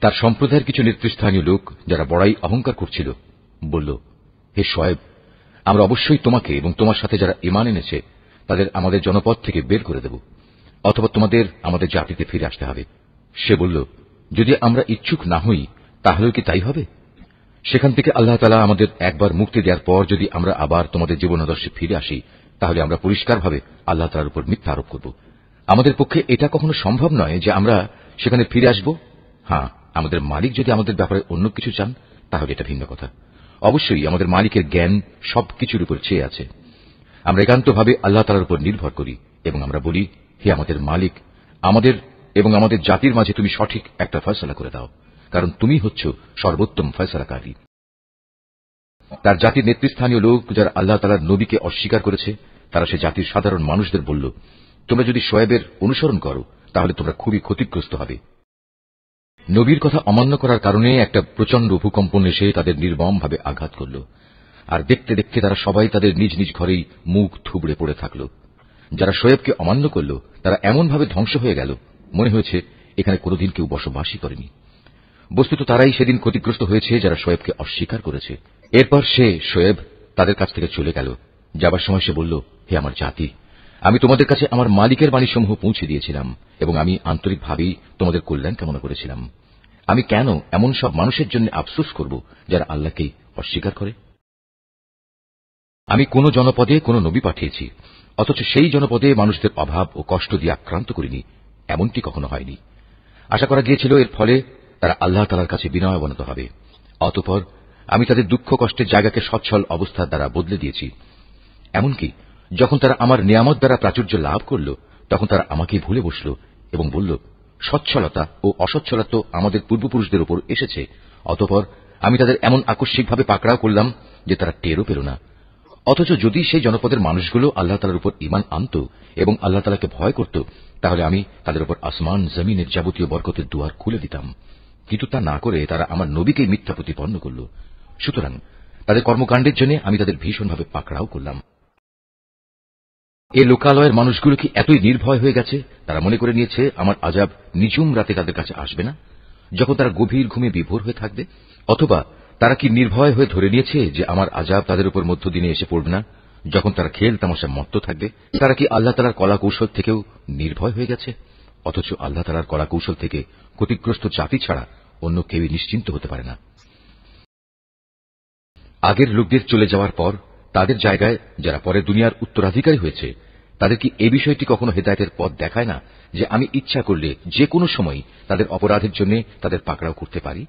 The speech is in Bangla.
তার সম্প্রদায়ের কিছু নেতৃস্থানীয় লোক যারা বড়াই অহংকার করছিল বলল, হে শোয়েব, আমরা অবশ্যই তোমাকে এবং তোমার সাথে যারা ঈমান এনেছে তাদের আমাদের জনপদ থেকে বের করে দেব, অথবা তোমাদের আমাদের জাতিতে ফিরে আসতে হবে। সে বলল, যদি আমরা ইচ্ছুক না হই তাহলেও কি তাই হবে? সেখান থেকে আল্লাহ তাআলা আমাদের একবার মুক্তি দেওয়ার পর যদি আমরা আবার তোমাদের জীবনাদর্শে ফিরে আসি তাহলে আমরা পরিষ্কারভাবে আল্লাহ তাআলার উপর মিথ্যা আরোপ করব। আমাদের পক্ষে এটা কখনো সম্ভব নয় যে আমরা সেখানে ফিরে আসব। হ্যাঁ, আমাদের মালিক যদি আমাদের ব্যাপারে অন্য কিছু চান তাহলে এটা ভিন্ন কথা। অবশ্যই আমাদের মালিকের জ্ঞান সবকিছুর উপর চেয়ে আছে। আমরা একান্তভাবে আল্লাহ তাআলার উপর নির্ভর করি এবং আমরা বলি, হে আমাদের মালিক, আমাদের এবং আমাদের জাতির মাঝে তুমি সঠিক একটা ফয়সালা করে দাও, কারণ তুমি হচ্ছ সর্বোত্তম ফয়সালাকারী। তার জাতির নেতৃস্থানীয় লোক যারা আল্লাহ তাআলার নবীকে অস্বীকার করেছে তারা সে জাতির সাধারণ মানুষদের বলল, তোমরা যদি শোয়েবের অনুসরণ করো তাহলে তোমরা খুবই ক্ষতিগ্রস্ত হবে। নবীর কথা অমান্য করার কারণে একটা প্রচন্ড ভূকম্পন এসে তাদের নির্মমভাবে আঘাত করল, আর দেখতে দেখতে তারা সবাই তাদের নিজ নিজ ঘরেই মুখ থুবড়ে পড়ে থাকল। যারা শোয়েবকে অমান্য করল তারা এমনভাবে ধ্বংস হয়ে গেল মনে হয়েছে এখানে কোনোদিন কেউ বসবাসই করেনি। বস্তুত তারাই সেদিন ক্ষতিগ্রস্ত হয়েছে যারা শোয়েবকে অস্বীকার করেছে। এরপর শোয়েব তাদের কাছ থেকে চলে গেল। যাবার সময় সে বলল, হে আমার জাতি, আমি তোমাদের কাছে আমার মালিকের বাণীসমূহ পৌঁছে দিয়েছিলাম এবং আমি আন্তরিকভাবেই তোমাদের কল্যাণ কামনা করেছিলাম। আমি কেন এমন সব মানুষের জন্য আফসোস করব যারা আল্লাহকে অস্বীকার করে? আমি কোন জনপদে কোন নবী পাঠিয়েছি, অথচ সেই জনপদে মানুষদের অভাব ও কষ্ট দিয়ে আক্রান্ত করিনি, এমনটি কখনো হয়নি। আশা করা গিয়েছিল এর ফলে তারা আল্লাহ তাআলার কাছে বিনয় অবনত হবে। অতঃপর আমি তাদের দুঃখ কষ্টের জায়গাকে সচ্ছল অবস্থার দ্বারা বদলে দিয়েছি। এমনকি যখন তারা আমার নিয়ামত দ্বারা প্রাচুর্য লাভ করল তখন তারা আমাকে ভুলে বসল এবং বলল, সচ্ছলতা ও অসচ্ছলতা তো আমাদের পূর্বপুরুষদের উপর এসেছে। অতঃপর আমি তাদের এমন আকস্মিকভাবে পাকড়াও করলাম যে তারা টেরও পেল না। অথচ যদি সেই জনপদের মানুষগুলো আল্লাহ তাআলার উপর ঈমান আনত এবং আল্লাহ তাআলাকে ভয় করত তাহলে আমি তাদের উপর আসমান জমিনের যাবতীয় বরকতের দুয়ার খুলে দিতাম, কিন্তু তা না করে তারা আমার নবীকে মিথ্যা প্রতিপন্ন করল। সুতরাং তাদের কর্মকাণ্ডের জন্য আমি তাদের ভীষণভাবে পাকড়াও করলাম। এই লোকালয়ের মানুষগুলো কি এতই নির্ভয় হয়ে গেছে তারা মনে করে নিয়েছে আমার আযাব নিঝুম রাতে তাদের কাছে আসবে না, যখন তারা গভীর ঘুমে বিভোর হয়ে থাকবে? অথবা তারা কি নির্ভয় হয়ে ধরে নিয়েছে যে আমার আযাব তাদের উপর মধ্যদিনে এসে পড়বে না, যখন তারা খেল তামাশা মত্ত থাকবে? তারা কি আল্লাহ তাআলার কলা কৌশল থেকেও নির্ভয় হয়ে গেছে? অথচ আল্লাহ তাআলার কলা কৌশল থেকে ক্ষতিগ্রস্ত জাতি ছাড়া অন্য কেউই নিশ্চিন্ত হতে পারে না। আগের লোকদের চলে যাওয়ার পর তাদের জায়গায় যারা পরে দুনিয়ার উত্তরাধিকারী হয়েছে তাদের কি এই বিষয়টি কখনো হেদায়েতের পথ দেখায় না যে আমি ইচ্ছা করলে যে কোনো সময় তাদের অপরাধের জন্য তাদের পাকড়াও করতে পারি?